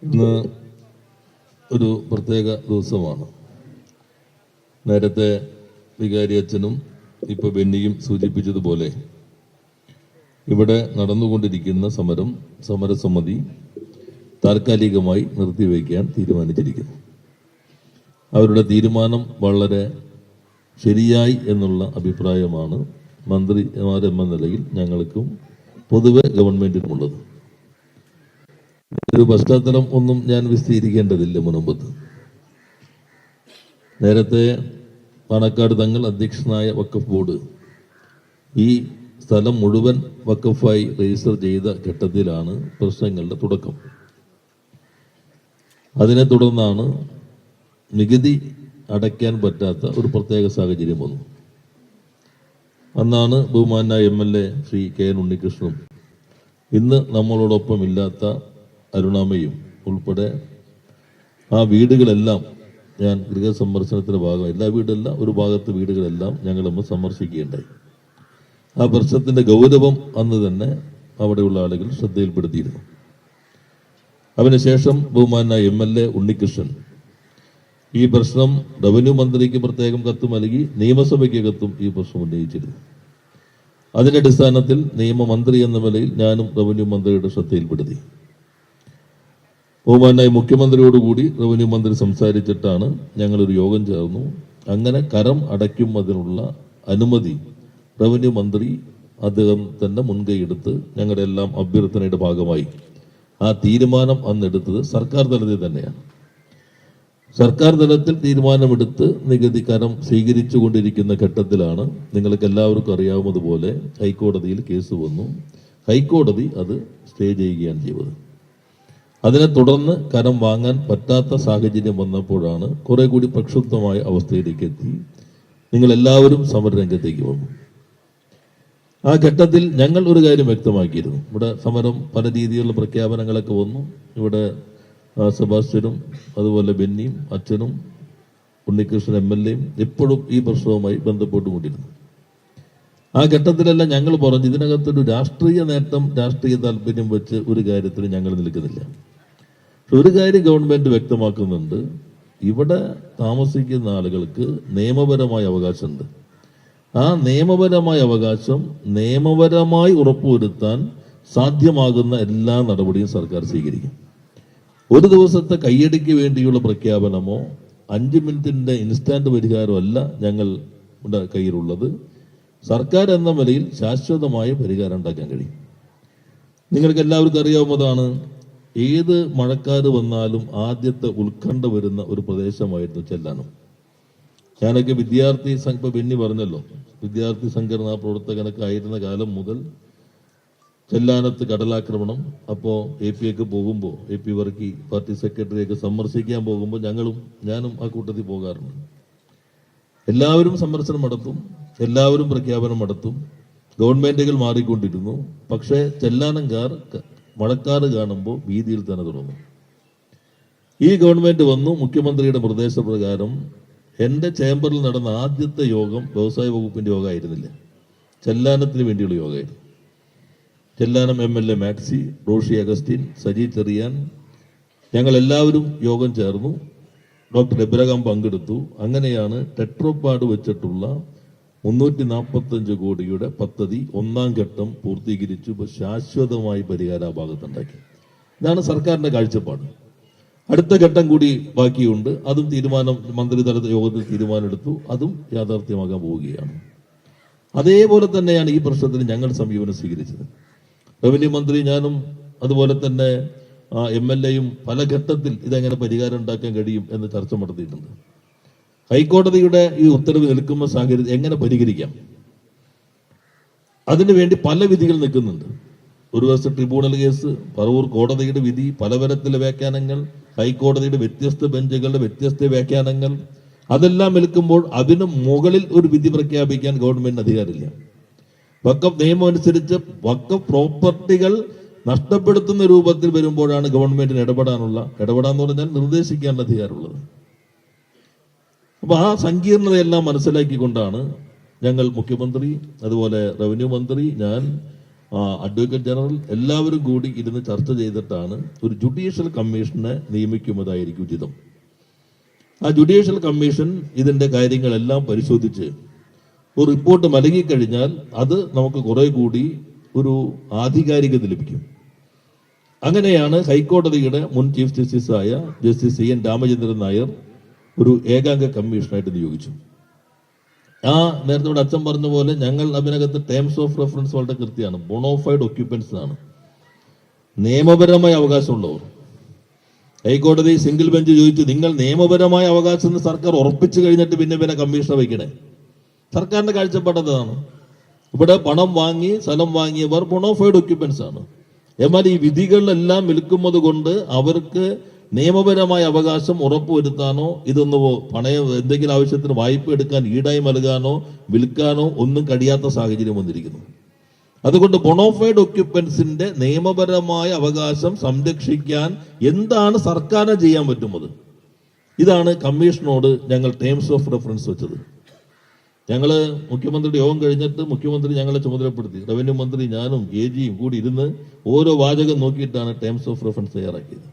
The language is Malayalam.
ഇന്ന് ഒരു പ്രത്യേക ദിവസമാണ്. നേരത്തെ വികാരി അച്ഛനും ഇപ്പൊ ബെന്നിയും സൂചിപ്പിച്ചതുപോലെ ഇവിടെ നടന്നുകൊണ്ടിരിക്കുന്ന സമരസമിതി താൽക്കാലികമായി നിർത്തിവെക്കാൻ തീരുമാനിച്ചിരിക്കുന്നു. അവരുടെ തീരുമാനം വളരെ ശരിയായി എന്നുള്ള അഭിപ്രായമാണ് മന്ത്രിമാരെന്ന നിലയിൽ ഞങ്ങൾക്കും പൊതുവെ ഗവൺമെന്റിനുമുള്ളത്. ഒരു പശ്ചാത്തലം ഒന്നും ഞാൻ വിശദീകരിക്കേണ്ടതില്ല. മുൻപത്ത് നേരത്തെ പാണക്കാട് തങ്ങൾ അധ്യക്ഷനായ വഖഫ് ബോർഡ് ഈ സ്ഥലം മുഴുവൻ വഖഫായി രജിസ്റ്റർ ചെയ്ത ഘട്ടത്തിലാണ് പ്രശ്നങ്ങളുടെ തുടക്കം. അതിനെ തുടർന്നാണ് നികുതി അടയ്ക്കാൻ പറ്റാത്ത ഒരു പ്രത്യേക സാഹചര്യം വന്നു. അന്നാണ് ബഹുമാനായ MLA ശ്രീ KN ഉണ്ണികൃഷ്ണനും ഇന്ന് നമ്മളോടൊപ്പം ഇല്ലാത്ത അരുണാമയും ഉൾപ്പെടെ ആ വീടുകളെല്ലാം ഞാൻ ഗൃഹസന്ദർശനത്തിന്റെ ഭാഗം എല്ലാ വീടല്ല ഒരു ഭാഗത്ത് വീടുകളെല്ലാം ഞങ്ങൾ സന്ദർശിക്കുകയുണ്ടായി. ആ പ്രശ്നത്തിന്റെ ഗൗരവം അന്ന് തന്നെ അവിടെയുള്ള ആളുകൾ ശ്രദ്ധയിൽപ്പെടുത്തിയിരുന്നു. അതിനുശേഷം ബഹുമാനായ MLA ഉണ്ണികൃഷ്ണൻ ഈ പ്രശ്നം റവന്യൂ മന്ത്രിക്ക് പ്രത്യേകം കത്ത് നൽകി നിയമസഭയ്ക്കകത്തും ഈ പ്രശ്നം ഉന്നയിച്ചിരുന്നു. അതിന്റെ അടിസ്ഥാനത്തിൽ നിയമമന്ത്രി എന്ന നിലയിൽ ഞാനും റവന്യൂ മന്ത്രിയുടെ ശ്രദ്ധയിൽപ്പെടുത്തി. ബഹുമാനായ മുഖ്യമന്ത്രിയോടുകൂടി റവന്യൂ മന്ത്രി സംസാരിച്ചിട്ടാണ് ഞങ്ങളൊരു യോഗം ചേർന്നു. അങ്ങനെ കരം അടയ്ക്കുന്നതിനുള്ള അനുമതി റവന്യൂ മന്ത്രി അദ്ദേഹം തന്നെ മുൻകൈയെടുത്ത് ഞങ്ങളുടെ എല്ലാം അഭ്യർത്ഥനയുടെ ഭാഗമായി ആ തീരുമാനം അന്നെടുത്തത് സർക്കാർ തലത്തിൽ തന്നെയാണ്. സർക്കാർ തലത്തിൽ തീരുമാനമെടുത്ത് നികുതി കരം സ്വീകരിച്ചു കൊണ്ടിരിക്കുന്ന ഘട്ടത്തിലാണ് നിങ്ങൾക്ക് എല്ലാവർക്കും അറിയാവുന്നതുപോലെ ഹൈക്കോടതിയിൽ കേസ് വന്നു. ഹൈക്കോടതി അത് സ്റ്റേ ചെയ്യുകയാണ് ചെയ്തത്. അതിനെ തുടർന്ന് കരം വാങ്ങാൻ പറ്റാത്ത സാഹചര്യം വന്നപ്പോഴാണ് കുറെ കൂടി പ്രക്ഷുബ്ധമായ അവസ്ഥയിലേക്ക് എത്തി. നിങ്ങൾ എല്ലാവരും സമരരംഗത്തേക്ക് വന്നു. ആ ഘട്ടത്തിൽ ഞങ്ങൾ ഒരു കാര്യം വ്യക്തമാക്കിയിരുന്നു. ഇവിടെ സമരം പല രീതിയിലുള്ള പ്രഖ്യാപനങ്ങളൊക്കെ വന്നു. ഇവിടെ സെബാസ്റ്റ്യനും അതുപോലെ ബെന്നിയും അച്ഛനും ഉണ്ണികൃഷ്ണൻ MLAയും എപ്പോഴും ഈ പ്രശ്നവുമായി ബന്ധപ്പെട്ടുകൊണ്ടിരുന്നു. ആ ഘട്ടത്തിലെല്ലാം ഞങ്ങൾ പറഞ്ഞു ഇതിനകത്തൊരു രാഷ്ട്രീയ നേട്ടം രാഷ്ട്രീയ താല്പര്യം വെച്ച് ഒരു കാര്യത്തിൽ ഞങ്ങൾ നിൽക്കുന്നില്ല. ഒരു കാര്യം ഗവൺമെന്റ് വ്യക്തമാക്കുന്നുണ്ട്, ഇവിടെ താമസിക്കുന്ന ആളുകൾക്ക് നിയമപരമായ അവകാശമുണ്ട്. ആ നിയമപരമായ അവകാശം നിയമപരമായി ഉറപ്പുവരുത്താൻ സാധ്യമാകുന്ന എല്ലാ നടപടിയും സർക്കാർ സ്വീകരിക്കും. ഒരു ദിവസത്തെ കയ്യടിക്ക് വേണ്ടിയുള്ള പ്രഖ്യാപനമോ 5 മിനിറ്റിന്റെ ഇൻസ്റ്റാന്റ് പരിഹാരമല്ല ഞങ്ങളുടെ കയ്യിലുള്ളത്. സർക്കാർ എന്ന നിലയിൽ ശാശ്വതമായ പരിഹാരം ഉണ്ടാക്കാൻ കഴിയും. നിങ്ങൾക്ക് എല്ലാവർക്കും അറിയാവുന്നതാണ്, ഏത് മഴക്കാറ് വന്നാലും ആദ്യത്തെ ഉത്കണ്ഠ വരുന്ന ഒരു പ്രദേശമായിരുന്നു ചെല്ലാനം. ഞാനൊക്കെ വിദ്യാർത്ഥി സംഘ ബെന്നി പറഞ്ഞല്ലോ, വിദ്യാർത്ഥി സംഘടനാ പ്രവർത്തകനൊക്കെ ആയിരുന്ന കാലം മുതൽ ചെല്ലാനത്ത് കടലാക്രമണം, അപ്പോൾ APയൊക്കെ പോകുമ്പോൾ AP വർക്കി പാർട്ടി സെക്രട്ടറിയൊക്കെ സന്ദർശിക്കാൻ പോകുമ്പോൾ ഞാനും ആ കൂട്ടത്തിൽ പോകാറുണ്ട്. എല്ലാവരും സന്ദർശനം നടത്തും, എല്ലാവരും പ്രഖ്യാപനം നടത്തും. ഗവൺമെന്റുകൾ മാറിക്കൊണ്ടിരുന്നു. പക്ഷേ ചെല്ലാനംകാർ മഴക്കാറ് കാണുമ്പോൾ വീതിയിൽ തന്നെ തുടങ്ങും. ഈ ഗവൺമെന്റ് വന്നു. മുഖ്യമന്ത്രിയുടെ നിർദ്ദേശപ്രകാരം എന്റെ ചേംബറിൽ നടന്ന ആദ്യത്തെ യോഗം വ്യവസായ വകുപ്പിന്റെ യോഗമായിരുന്നില്ല, ചെല്ലാനത്തിന് വേണ്ടിയുള്ള യോഗമായിരുന്നു. ചെല്ലാനം MLA മാക്സി, റോഷി അഗസ്റ്റിൻ, സജി ചെറിയാൻ, ഞങ്ങൾ എല്ലാവരും യോഗം ചേർന്നു. ഡോക്ടർ എബ്രഹാം പങ്കെടുത്തു. അങ്ങനെയാണ് ടെട്രോപാഡ് വെച്ചിട്ടുള്ള 345 കോടിയുടെ പദ്ധതി 1ാം ഘട്ടം പൂർത്തീകരിച്ചു. ശാശ്വതമായി പരിഹാര ഭാഗത്തുണ്ടാക്കി. ഇതാണ് സർക്കാരിന്റെ കാഴ്ചപ്പാട്. അടുത്ത ഘട്ടം കൂടി ബാക്കിയുണ്ട്. അതും മന്ത്രിതല യോഗത്തിൽ തീരുമാനമെടുത്തു. അതും യാഥാർത്ഥ്യമാകാൻ പോവുകയാണ്. അതേപോലെ തന്നെയാണ് ഈ പ്രശ്നത്തിന് ഞങ്ങൾ സമീപനം സ്വീകരിച്ചത്. റവന്യൂ മന്ത്രി ഞാനും അതുപോലെ തന്നെ MLAയും പല ഘട്ടത്തിൽ ഇതെങ്ങനെ പരിഹാരം ഉണ്ടാക്കാൻ കഴിയും എന്ന് ചർച്ച നടത്തിയിട്ടുണ്ട്. ഹൈക്കോടതിയുടെ ഈ ഉത്തരവ് നിൽക്കുന്ന സാഹചര്യം എങ്ങനെ പരിഹരിക്കാം, അതിനുവേണ്ടി പല വിധികൾ നിൽക്കുന്നുണ്ട്. ഒരു വശത്ത് ട്രിബ്യൂണൽ കേസ്, പറവൂർ കോടതിയുടെ വിധി, പലതരത്തിലെ വ്യാഖ്യാനങ്ങൾ, ഹൈക്കോടതിയുടെ വ്യത്യസ്ത ബെഞ്ചുകളുടെ വ്യത്യസ്ത വ്യാഖ്യാനങ്ങൾ, അതെല്ലാം നിൽക്കുമ്പോൾ അതിന് മുകളിൽ ഒരു വിധി പ്രഖ്യാപിക്കാൻ ഗവൺമെന്റിന് അധികാരമില്ല. വഖഫ് നിയമം അനുസരിച്ച് വഖഫ് പ്രോപ്പർട്ടികൾ നഷ്ടപ്പെടുത്തുന്ന രൂപത്തിൽ വരുമ്പോഴാണ് ഗവൺമെന്റിന് ഇടപെടാന്ന് പറഞ്ഞാൽ നിർദ്ദേശിക്കാനുള്ള അധികാരമുള്ളത്. അപ്പൊ ആ സങ്കീർണതയെല്ലാം മനസ്സിലാക്കിക്കൊണ്ടാണ് ഞങ്ങൾ മുഖ്യമന്ത്രി, അതുപോലെ റവന്യൂ മന്ത്രി, ഞാൻ അഡ്വക്കേറ്റ് ജനറൽ എല്ലാവരും കൂടി ഇരുന്ന് ചർച്ച ചെയ്തിട്ടാണ് ഒരു ജുഡീഷ്യൽ കമ്മീഷനെ നിയമിക്കുന്നതായിരിക്കും ഉചിതം. ആ ജുഡീഷ്യൽ കമ്മീഷൻ ഇതിന്റെ കാര്യങ്ങളെല്ലാം പരിശോധിച്ച് ഒരു റിപ്പോർട്ട് മലങ്ങിക്കഴിഞ്ഞാൽ അത് നമുക്ക് കുറെ കൂടി ഒരു ആധികാരികത ലഭിക്കും. അങ്ങനെയാണ് ഹൈക്കോടതിയുടെ മുൻ ചീഫ് ജസ്റ്റിസായ ജസ്റ്റിസ് CN രാമചന്ദ്രൻ നായർ ഒരു ഏകാംഗ കമ്മീഷനായിട്ട് നിയോഗിച്ചു. നേരത്തെ ഇവിടെ അച്ഛൻ പറഞ്ഞ പോലെ ഞങ്ങൾ അതിനകത്ത് ടേംസ് ഓഫ് റെഫറൻസ് വളരെ കൃത്യമാണ്. ബോണോഫൈഡ് ഒക്യുപ്പൻസ് ആണ്, നിയമപരമായ അവകാശമുള്ളവർ. ഹൈക്കോടതി സിംഗിൾ ബെഞ്ച് ചോദിച്ചു, നിങ്ങൾ നിയമപരമായ അവകാശം എന്ന് സർക്കാർ ഉറപ്പിച്ചു കഴിഞ്ഞിട്ട് പിന്നെ കമ്മീഷനെ വയ്ക്കണേ? സർക്കാരിന്റെ കാഴ്ചപ്പാടതാണ്. ഇവിടെ പണം വാങ്ങി സ്ഥലം വാങ്ങിയവർ ബോണോഫൈഡ് ഒക്യുപ്പൻസ് ആണ്. എന്നാൽ ഈ വിധികളിലെല്ലാം വിൽക്കുന്നത് കൊണ്ട് അവർക്ക് നിയമപരമായ അവകാശം ഉറപ്പുവരുത്താനോ ഇതൊന്ന് പണയം എന്തെങ്കിലും ആവശ്യത്തിന് വായ്പ എടുക്കാൻ ഈടായി നൽകാനോ വിൽക്കാനോ ഒന്നും കഴിയാത്ത സാഹചര്യം വന്നിരിക്കുന്നു. അതുകൊണ്ട് ബോണോഫൈഡ് ഒക്യുപ്പൻസിന്റെ നിയമപരമായ അവകാശം സംരക്ഷിക്കാൻ എന്താണ് സർക്കാരിന് ചെയ്യാൻ പറ്റുന്നത്? ഇതാണ് കമ്മീഷനോട് ഞങ്ങൾ ടേംസ് ഓഫ് റെഫറൻസ് വെച്ചത്. ഞങ്ങള് മുഖ്യമന്ത്രിയുടെ യോഗം കഴിഞ്ഞിട്ട് മുഖ്യമന്ത്രി ഞങ്ങളെ ചുമതലപ്പെടുത്തി. റവന്യൂ മന്ത്രി ഞാനും AG യും കൂടി ഇരുന്ന് ഓരോ വാചകം നോക്കിയിട്ടാണ് ടേംസ് ഓഫ് റെഫറൻസ് തയ്യാറാക്കിയത്.